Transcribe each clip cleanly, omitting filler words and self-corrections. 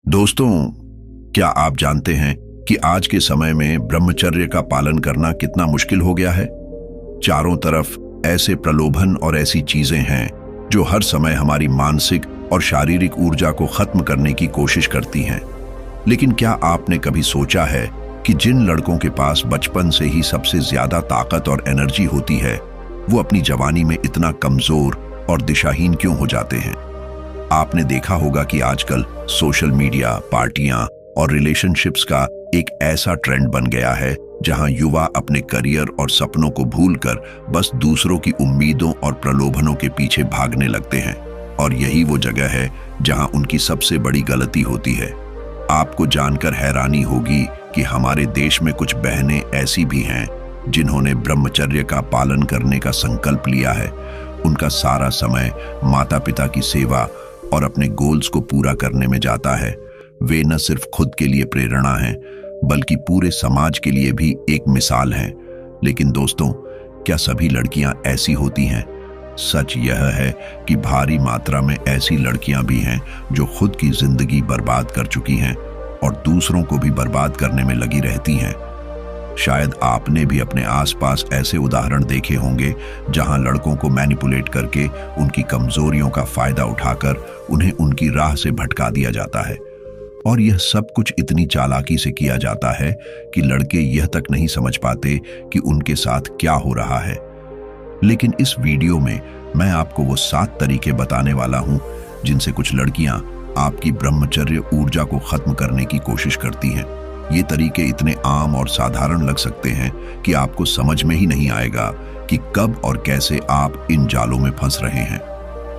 दोस्तों, क्या आप जानते हैं कि आज के समय में ब्रह्मचर्य का पालन करना कितना मुश्किल हो गया है। चारों तरफ ऐसे प्रलोभन और ऐसी चीजें हैं जो हर समय हमारी मानसिक और शारीरिक ऊर्जा को खत्म करने की कोशिश करती हैं। लेकिन क्या आपने कभी सोचा है कि जिन लड़कों के पास बचपन से ही सबसे ज्यादा ताकत और एनर्जी होती है, वो अपनी जवानी में इतना कमजोर और दिशाहीन क्यों हो जाते हैं? आपने देखा होगा कि आजकल सोशल मीडिया, पार्टियां और रिलेशनशिप्स का एक ऐसा ट्रेंड बन गया है जहां युवा अपने करियर और सपनों को भूलकर बस दूसरों की उम्मीदों और प्रलोभनों के पीछे भागने लगते हैं। और यही वो जगह है जहां उनकी सबसे बड़ी गलती होती है। आपको जानकर हैरानी होगी कि हमारे देश में कुछ बहनें ऐसी भी हैं जिन्होंने ब्रह्मचर्य का पालन करने का संकल्प लिया है। उनका सारा समय माता पिता की सेवा और अपने गोल्स को पूरा करने में जाता है। वे न सिर्फ खुद के लिए प्रेरणा हैं, बल्कि पूरे समाज के लिए भी एक मिसाल हैं। लेकिन दोस्तों, क्या सभी लड़कियां ऐसी होती हैं? सच यह है कि भारी मात्रा में ऐसी लड़कियां भी हैं जो खुद की जिंदगी बर्बाद कर चुकी हैं और दूसरों को भी बर्बाद करने में लगी रहती हैं। शायद आपने भी अपने आसपास ऐसे उदाहरण देखे होंगे जहां लड़कों को मैनिपुलेट करके उनकी कमजोरियों का फायदा उठाकर उन्हें उनकी राह से भटका दिया जाता है। और यह सब कुछ इतनी चालाकी से किया जाता है कि लड़के यह तक नहीं समझ पाते कि उनके साथ क्या हो रहा है। लेकिन इस वीडियो में मैं आपको वो 7 तरीके बताने वाला हूं जिनसे कुछ लड़कियां आपकी ब्रह्मचर्य ऊर्जा को खत्म करने की कोशिश करती हैं। ये तरीके इतने आम और साधारण लग सकते हैं कि आपको समझ में ही नहीं आएगा कि कब और कैसे आप इन जालों में फंस रहे हैं।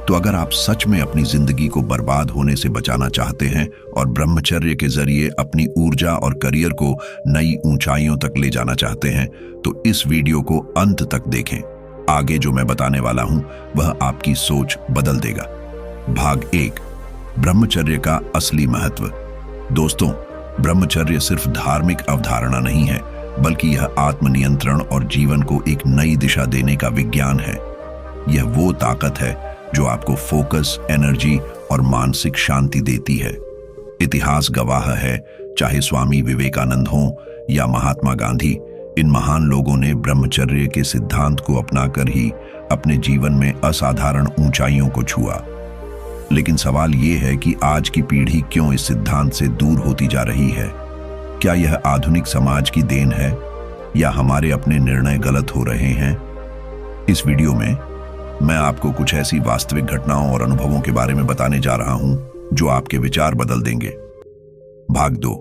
तो अगर आप सच में अपनी जिंदगी को बर्बाद होने से बचाना चाहते हैं और ब्रह्मचर्य के जरिए अपनी ऊर्जा और करियर को नई ऊंचाइयों तक ले जाना चाहते हैं, तो इस वीडियो को अंत तक देखें। आगे जो मैं बताने वाला हूं वह आपकी सोच बदल देगा। भाग 1, ब्रह्मचर्य का असली महत्व। दोस्तों, ब्रह्मचर्य सिर्फ धार्मिक अवधारणा नहीं है, बल्कि यह आत्मनियंत्रण और जीवन को एक नई दिशा देने का विज्ञान है। यह वो ताकत है जो आपको फोकस, एनर्जी और मानसिक शांति देती है। इतिहास गवाह है, चाहे स्वामी विवेकानंद हों या महात्मा गांधी, इन महान लोगों ने ब्रह्मचर्य के सिद्धांत को अपनाकर ही अपने जीवन में असाधारण ऊंचाइयों को छुआ। लेकिन सवाल ये है कि आज की पीढ़ी क्यों इस सिद्धांत से दूर होती जा रही है? क्या यह आधुनिक समाज की देन है या हमारे अपने निर्णय गलत हो रहे हैं? इस वीडियो में मैं आपको कुछ ऐसी वास्तविक घटनाओं और अनुभवों के बारे में बताने जा रहा हूं जो आपके विचार बदल देंगे। भाग 2,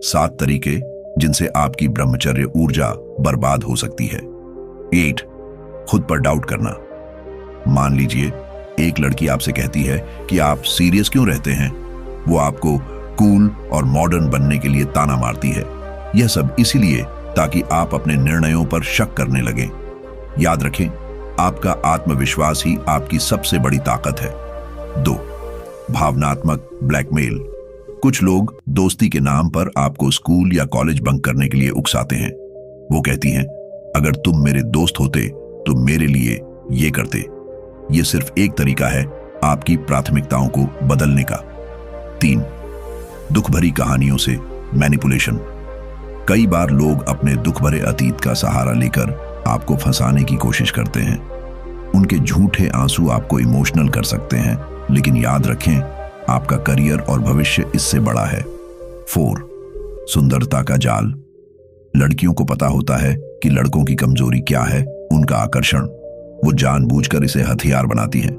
7 तरीके जिनसे आपकी ब्रह्मचर्य ऊर्जा बर्बाद हो सकती है। 8, खुद पर डाउट करना। मान लीजिए एक लड़की आपसे कहती है कि आप सीरियस क्यों रहते हैं। वो आपको कूल और मॉडर्न बनने के लिए ताना मारती है। यह सब इसीलिए ताकि आप अपने निर्णयों पर शक करने लगें। याद रखें, आपका आत्मविश्वास ही आपकी सबसे बड़ी ताकत है। 2, भावनात्मक ब्लैकमेल। कुछ लोग दोस्ती के नाम पर आपको स्कूल या कॉलेज बंक करने के लिए उकसाते हैं। वो कहती हैं, अगर तुम मेरे दोस्त होते तो मेरे लिए ये करते। ये सिर्फ एक तरीका है आपकी प्राथमिकताओं को बदलने का। 3, दुख भरी कहानियों से मैनिपुलेशन। कई बार लोग अपने दुख भरे अतीत का सहारा लेकर आपको फंसाने की कोशिश करते हैं। उनके झूठे आंसू आपको इमोशनल कर सकते हैं, लेकिन याद रखें, आपका करियर और भविष्य इससे बड़ा है। 4, सुंदरता का जाल। लड़कियों को पता होता है कि लड़कों की कमजोरी क्या है, उनका आकर्षण। वो जानबूझकर इसे हथियार बनाती है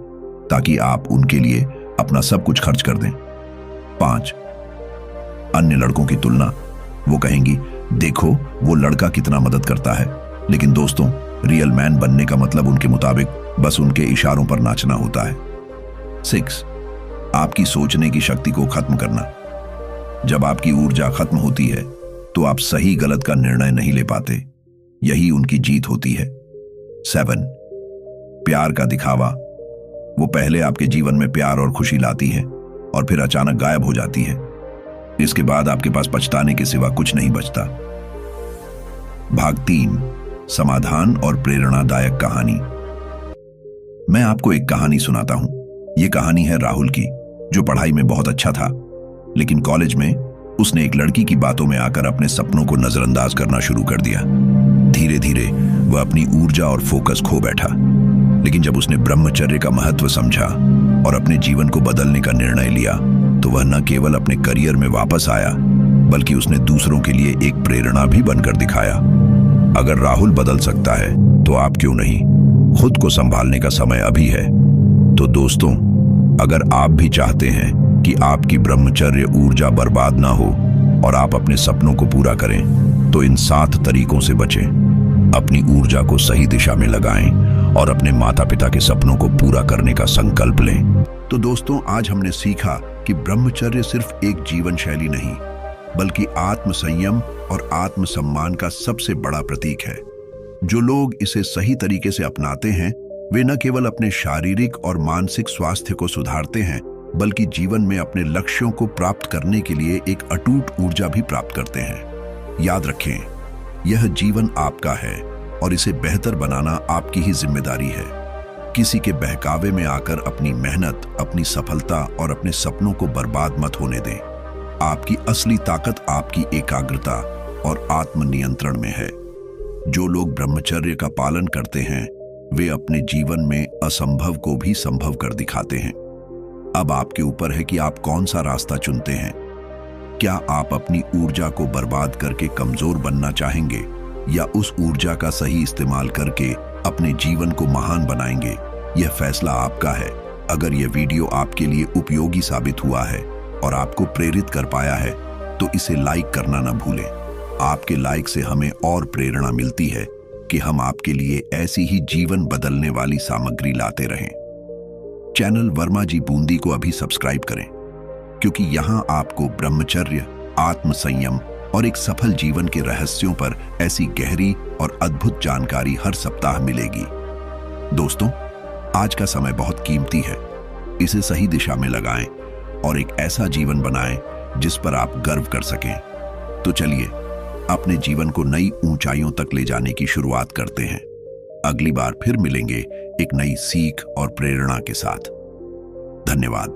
ताकि आप उनके लिए अपना सब कुछ खर्च कर दें। 5, अन्य लड़कों की तुलना। वो कहेंगी, देखो वो लड़का कितना मदद करता है। लेकिन दोस्तों, रियल मैन बनने का मतलब उनके मुताबिक बस उनके इशारों पर नाचना होता है। 6, आपकी सोचने की शक्ति को खत्म करना। जब आपकी ऊर्जा खत्म होती है तो आप सही गलत का निर्णय नहीं ले पाते। यही उनकी जीत होती है। 7, प्यार का दिखावा। वो पहले आपके जीवन में प्यार और खुशी लाती है और फिर अचानक गायब हो जाती है। इसके बाद आपके पास पछताने के सिवा कुछ नहीं बचता। भाग 3, समाधान और प्रेरणादायक कहानी। मैं आपको एक कहानी सुनाता हूं। यह कहानी है राहुल की, जो पढ़ाई में बहुत अच्छा था। लेकिन कॉलेज में उसने एक लड़की की बातों में आकर अपने सपनों को नजरअंदाज करना शुरू कर दिया। धीरे धीरे वह अपनी ऊर्जा और फोकस खो बैठा। लेकिन जब उसने ब्रह्मचर्य का महत्व समझा और अपने जीवन को बदलने का निर्णय लिया, तो वह न केवल अपने करियर में वापस आया, बल्कि उसने दूसरों के लिए एक प्रेरणा भी बनकर दिखाया। अगर राहुल बदल सकता है तो आप क्यों नहीं? खुद को संभालने का समय अभी है। तो दोस्तों, अगर आप भी चाहते हैं कि आपकी ब्रह्मचर्य ऊर्जा बर्बाद ना हो और आप अपने सपनों को पूरा करें, तो इन 7 तरीकों से बचें। अपनी ऊर्जा को सही दिशा में लगाएं और अपने माता पिता के सपनों को पूरा करने का संकल्प लें। तो दोस्तों, आज हमने सीखा कि ब्रह्मचर्य सिर्फ एक जीवन शैली नहीं, बल्कि आत्म संयम और आत्मसम्मान का सबसे बड़ा प्रतीक है। जो लोग इसे सही तरीके से अपनाते हैं, वे न केवल अपने शारीरिक और मानसिक स्वास्थ्य को सुधारते हैं, बल्कि जीवन में अपने लक्ष्यों को प्राप्त करने के लिए एक अटूट ऊर्जा भी प्राप्त करते हैं। याद रखें, यह जीवन आपका है और इसे बेहतर बनाना आपकी ही जिम्मेदारी है। किसी के बहकावे में आकर अपनी मेहनत, अपनी सफलता और अपने सपनों को बर्बाद मत होने दें। आपकी असली ताकत आपकी एकाग्रता और आत्मनियंत्रण में है। जो लोग ब्रह्मचर्य का पालन करते हैं, वे अपने जीवन में असंभव को भी संभव कर दिखाते हैं। अब आपके ऊपर है कि आप कौन सा रास्ता चुनते हैं। क्या आप अपनी ऊर्जा को बर्बाद करके कमजोर बनना चाहेंगे, या उस ऊर्जा का सही इस्तेमाल करके अपने जीवन को महान बनाएंगे? यह फैसला आपका है। अगर यह वीडियो आपके लिए उपयोगी साबित हुआ है और आपको प्रेरित कर पाया है, तो इसे लाइक करना न भूलें। आपके लाइक से हमें और प्रेरणा मिलती है कि हम आपके लिए ऐसी ही जीवन बदलने वाली सामग्री लाते रहें। चैनल वर्मा जी बूंदी को अभी सब्सक्राइब करें, क्योंकि यहां आपको ब्रह्मचर्य, आत्मसंयम और एक सफल जीवन के रहस्यों पर ऐसी गहरी और अद्भुत जानकारी हर सप्ताह मिलेगी। दोस्तों, आज का समय बहुत कीमती है। इसे सही दिशा में लगाएं और एक ऐसा जीवन बनाएं जिस पर आप गर्व कर सकें। तो चलिए, अपने जीवन को नई ऊंचाइयों तक ले जाने की शुरुआत करते हैं। अगली बार फिर मिलेंगे एक नई सीख और प्रेरणा के साथ। धन्यवाद।